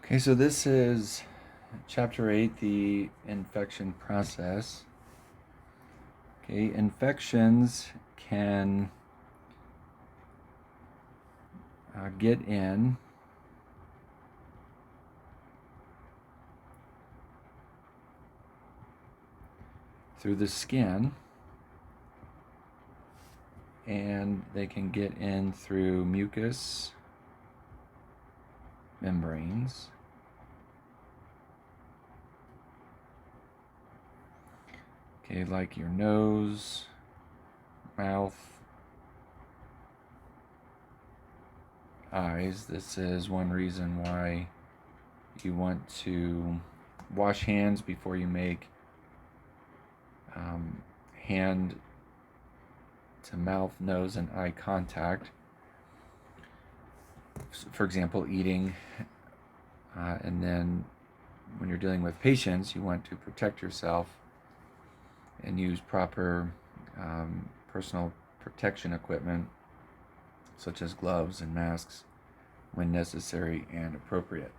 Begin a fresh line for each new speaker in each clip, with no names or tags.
Okay, so this is chapter 8, the infection process. Okay, infections can get in through the skin, and they can get in through mucous membranes. Okay, like your nose, mouth, eyes. This is one reason why you want to wash hands before you make hand to mouth, nose, and eye contact. For example, eating, and then when you're dealing with patients, you want to protect yourself and use proper personal protection equipment, such as gloves and masks, when necessary and appropriate.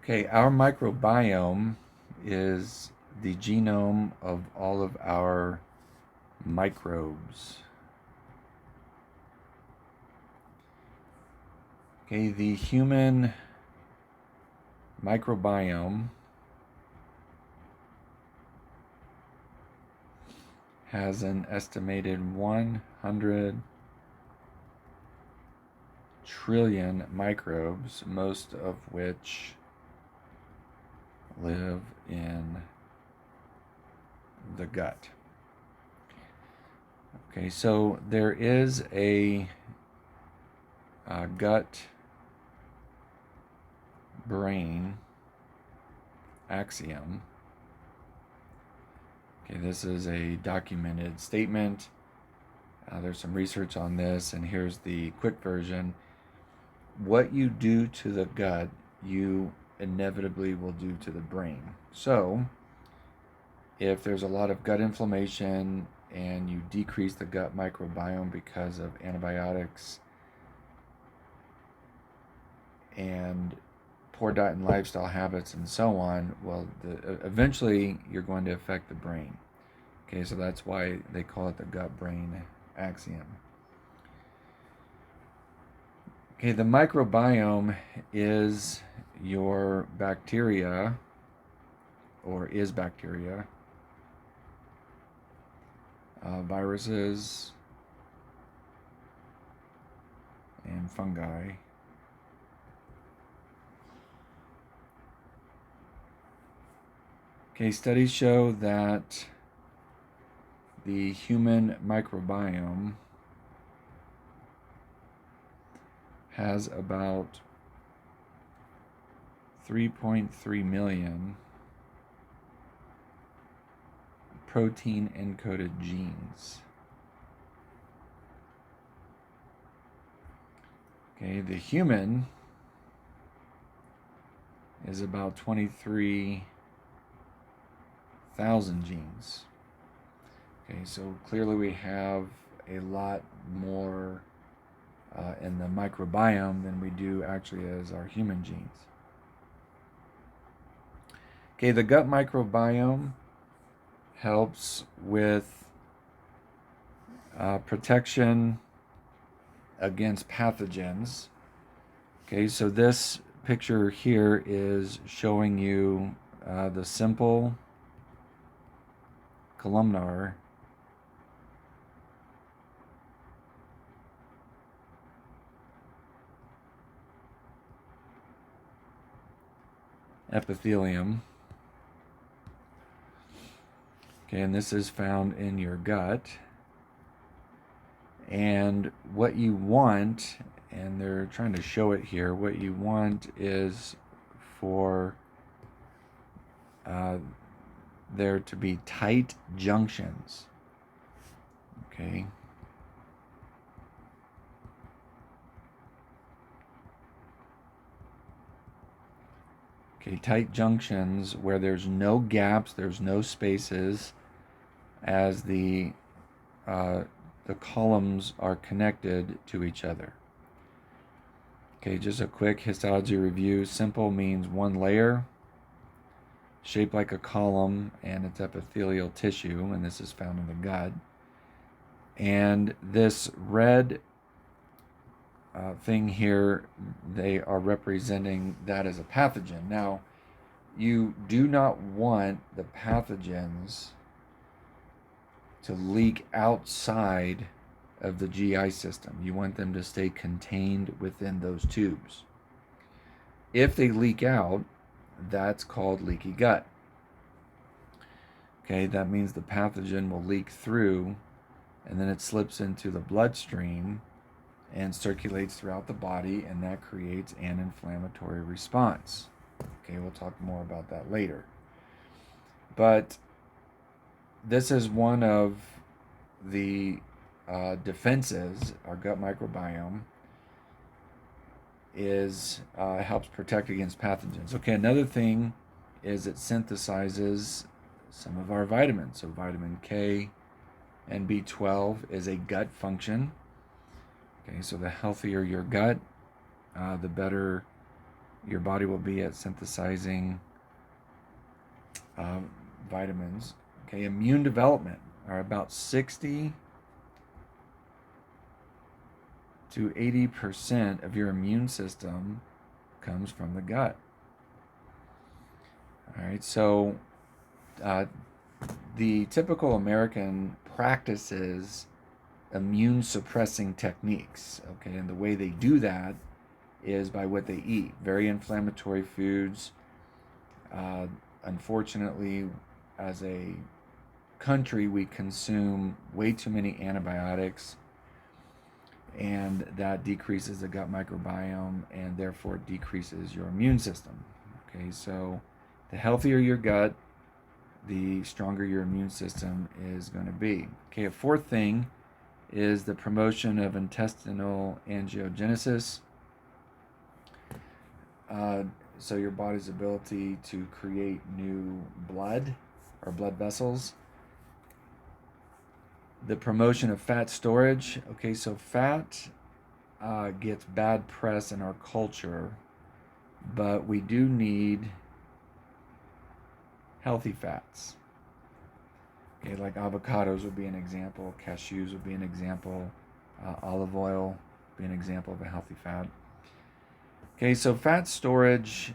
Okay, our microbiome is the genome of all of our microbes. Okay, the human microbiome has an estimated 100 trillion microbes, most of which live in the gut. Okay, so there is a gut brain axiom. Okay, this is a documented statement. There's some research on this, and here's the quick version. What you do to the gut, you inevitably will do to the brain. So, if there's a lot of gut inflammation and you decrease the gut microbiome because of antibiotics and poor diet and lifestyle habits and so on, well, eventually you're going to affect the brain. Okay, so that's why they call it the gut-brain axiom. Okay, the microbiome is your bacteria, or is bacteria, viruses, and fungi. Okay, studies show that the human microbiome has about 3.3 million protein encoded genes. Okay, the human is about 23,000 genes. Okay, so clearly we have a lot more in the microbiome than we do actually as our human genes. Okay, the gut microbiome helps with protection against pathogens. Okay, so this picture here is showing you the simple columnar epithelium. Okay, and this is found in your gut. And what you want, and they're trying to show it here, what you want is for there to be tight junctions. Okay. Okay, tight junctions where there's no gaps, there's no spaces as the columns are connected to each other. Okay, just a quick histology review. Simple means one layer, shaped like a column, and it's epithelial tissue, and this is found in the gut. And this red thing here, they are representing that as a pathogen. Now, you do not want the pathogens to leak outside of the GI system. You want them to stay contained within those tubes. If they leak out, that's called leaky gut. Okay, that means the pathogen will leak through and then it slips into the bloodstream and circulates throughout the body, and that creates an inflammatory response. Okay, we'll talk more about that later. But this is one of the defenses. Our gut microbiome helps protect against pathogens. Okay, another thing is it synthesizes some of our vitamins. So vitamin K and B12 is a gut function. Okay, so the healthier your gut, the better your body will be at synthesizing vitamins. Okay, immune development are about 60 to 80% of your immune system comes from the gut. All right, so the typical American practices immune suppressing techniques, okay, and the way they do that is by what they eat. Very inflammatory foods. Unfortunately, as a country, we consume way too many antibiotics, and that decreases the gut microbiome and therefore decreases your immune system. Okay, so the healthier your gut, the stronger your immune system is going to be. Okay, a fourth thing is the promotion of intestinal angiogenesis. So your body's ability to create new blood or blood vessels. The promotion of fat storage. Okay, so fat gets bad press in our culture, but we do need healthy fats. Okay, like avocados would be an example, cashews would be an example, olive oil would be an example of a healthy fat. Okay, so fat storage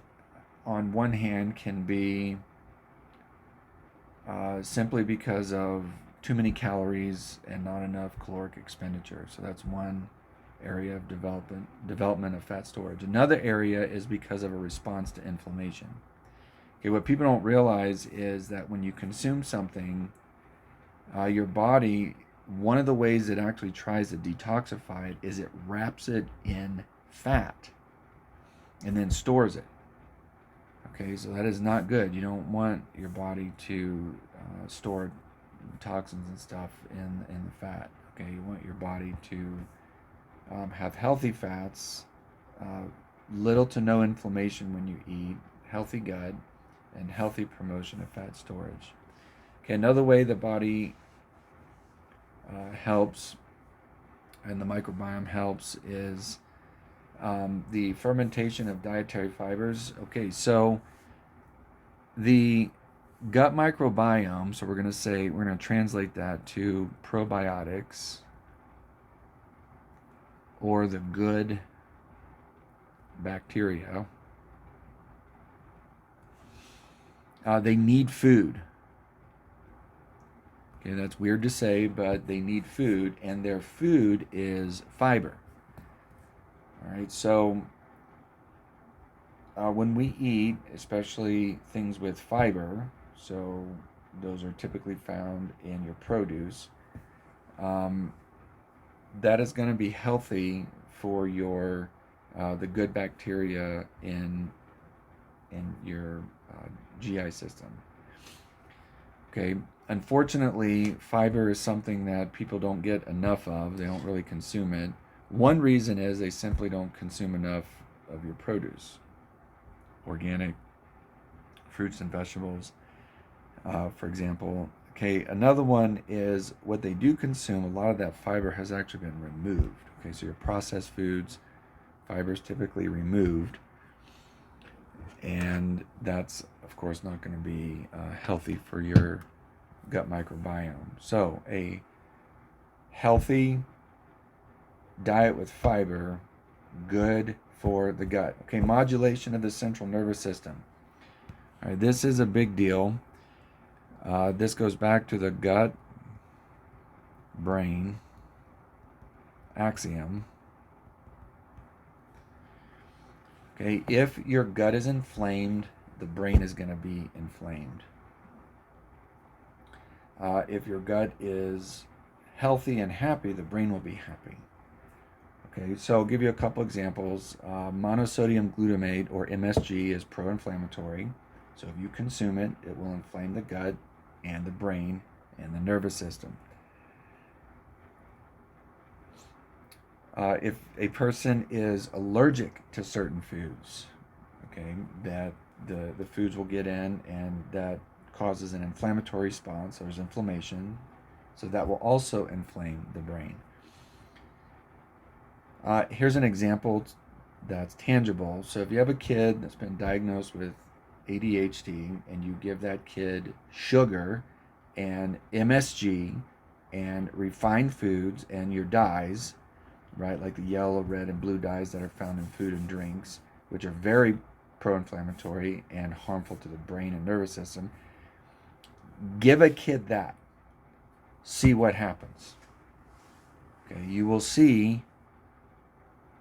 on one hand can be simply because of too many calories and not enough caloric expenditure. So that's one area of development of fat storage. Another area is because of a response to inflammation. Okay, what people don't realize is that when you consume something, your body, one of the ways it actually tries to detoxify it is it wraps it in fat and then stores it. Okay, so that is not good. You don't want your body to store toxins and stuff in the fat. Okay, you want your body to have healthy fats, little to no inflammation when you eat, healthy gut, and healthy promotion of fat storage. Okay, another way the body helps and the microbiome helps is the fermentation of dietary fibers. Okay, so the gut microbiome, so we're going to translate that to probiotics, or the good bacteria. They need food. Okay, that's weird to say, but they need food, and their food is fiber. All right, so when we eat, especially things with fiber, so those are typically found in your produce, that is going to be healthy for your the good bacteria in your GI system. Okay, unfortunately, fiber is something that people don't get enough of. They don't really consume it. One reason is they simply don't consume enough of your produce, organic fruits and vegetables, for example. Okay, another one is what they do consume, a lot of that fiber has actually been removed. Okay, so your processed foods, Fiber is typically removed, and that's, of course, not going to be healthy for your gut microbiome. So a healthy diet with fiber, good for the gut. Okay, modulation of the central nervous system. All right, this is a big deal. This goes back to the gut brain axiom. Okay, if your gut is inflamed, the brain is going to be inflamed. If your gut is healthy and happy, the brain will be happy. Okay, so I'll give you a couple examples. Monosodium glutamate, or MSG, is pro-inflammatory. So if you consume it, it will inflame the gut and the brain and the nervous system. If a person is allergic to certain foods, okay, that the foods will get in, and that causes an inflammatory response. There's inflammation, so that will also inflame the brain. Here's an example that's tangible. So if you have a kid that's been diagnosed with ADHD, and you give that kid sugar and MSG and refined foods and your dyes, right, like the yellow, red, and blue dyes that are found in food and drinks, which are very pro-inflammatory and harmful to the brain and nervous system, give a kid that. See what happens. Okay, you will see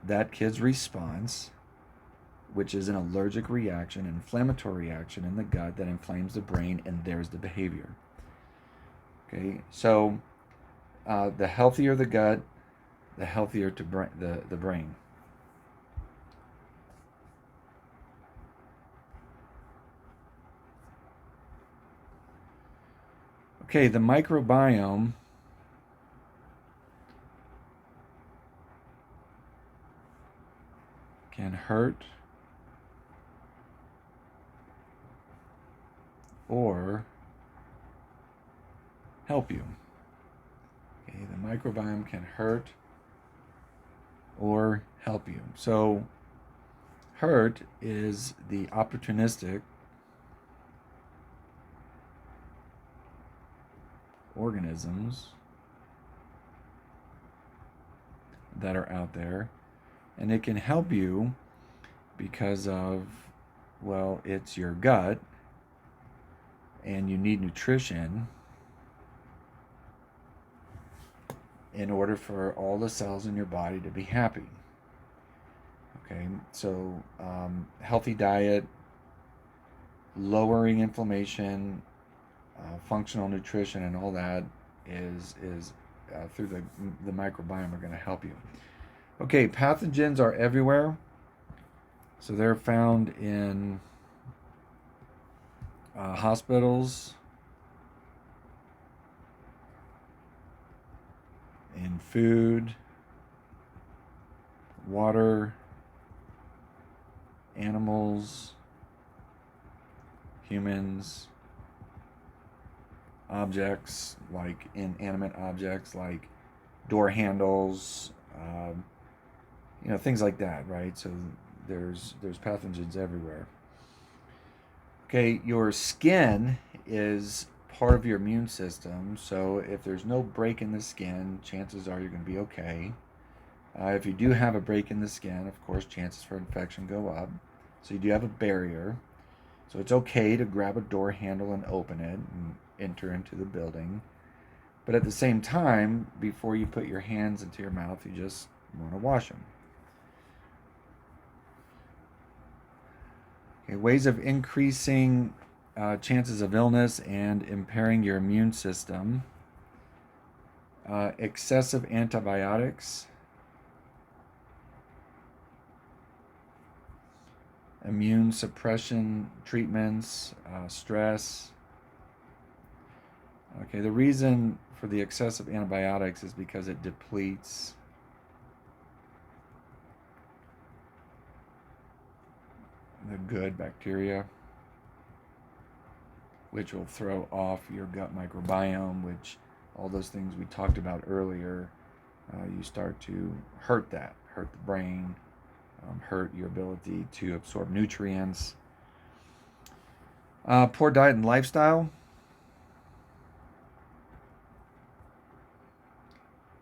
that kid's response, which is an allergic reaction, an inflammatory reaction in the gut that inflames the brain, and there's the behavior. Okay, so the healthier the gut, the healthier the brain. Okay, the microbiome can hurt or help you. Okay, the microbiome can hurt or help you. So hurt is the opportunistic organisms that are out there, and it can help you because of, well, it's your gut and you need nutrition in order for all the cells in your body to be happy. Okay, so healthy diet, lowering inflammation, functional nutrition, and all that is through the microbiome are going to help you. Okay, pathogens are everywhere. So they're found in hospitals, in food, water, animals, humans, objects, like inanimate objects like door handles, things like that, right? So there's pathogens everywhere. Okay, your skin is part of your immune system, so if there's no break in the skin, chances are you're going to be okay. If you do have a break in the skin, of course, chances for infection go up. So you do have a barrier. So it's okay to grab a door handle and open it and enter into the building. But at the same time, before you put your hands into your mouth, you just want to wash them. Okay, ways of increasing chances of illness and impairing your immune system. Excessive antibiotics, immune suppression treatments, stress. Okay, the reason for the excessive antibiotics is because it depletes the good bacteria, which will throw off your gut microbiome, which all those things we talked about earlier, you start to hurt the brain, hurt your ability to absorb nutrients. Poor diet and lifestyle.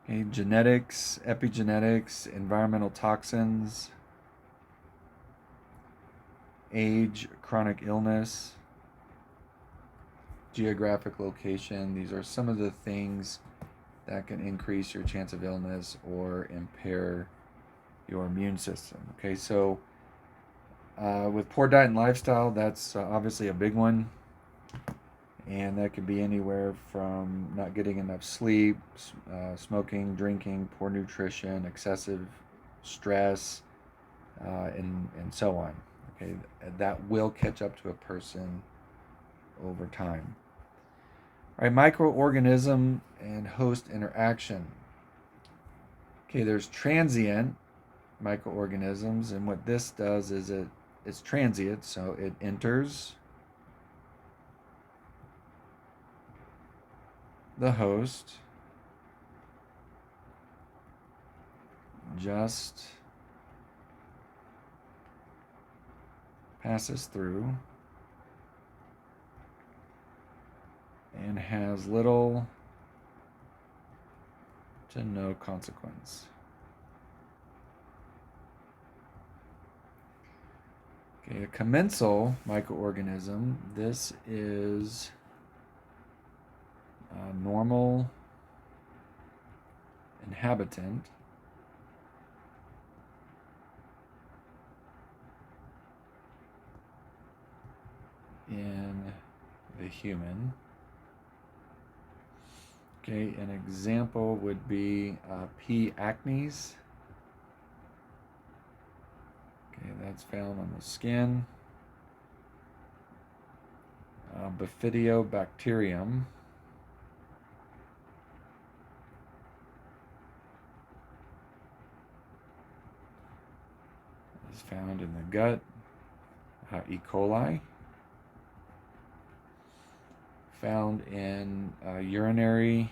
Okay, genetics, epigenetics, environmental toxins, age, chronic illness, geographic location. These are some of the things that can increase your chance of illness or impair your immune system. Okay, so with poor diet and lifestyle, that's obviously a big one. And that could be anywhere from not getting enough sleep, smoking, drinking, poor nutrition, excessive stress, and so on. Okay, that will catch up to a person over time. All right, microorganism and host interaction. Okay, there's transient microorganisms, and what this does is it's transient, so it enters the host, just passes through, and has little to no consequence. Okay, a commensal microorganism, this is a normal inhabitant in the human. Okay, an example would be P. acnes. Okay, that's found on the skin. Bifidobacterium. Is found in the gut. E. coli. Found in urinary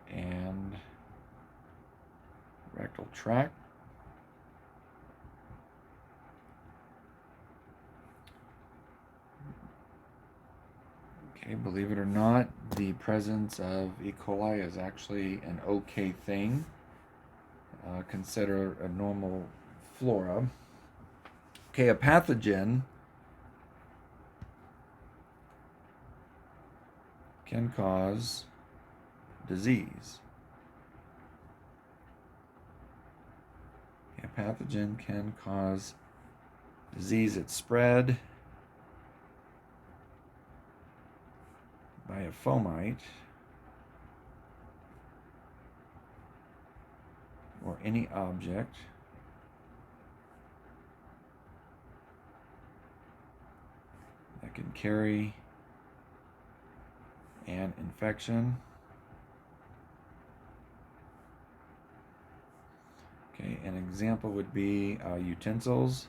and rectal tract. Okay, believe it or not, the presence of E. coli is actually an okay thing. Consider a normal flora. Okay, a pathogen can cause disease. A pathogen can cause disease. It's spread by a fomite or any object that can carry an infection. Okay, an example would be utensils,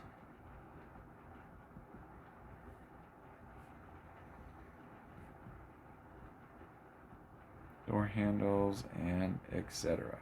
door handles, and etc.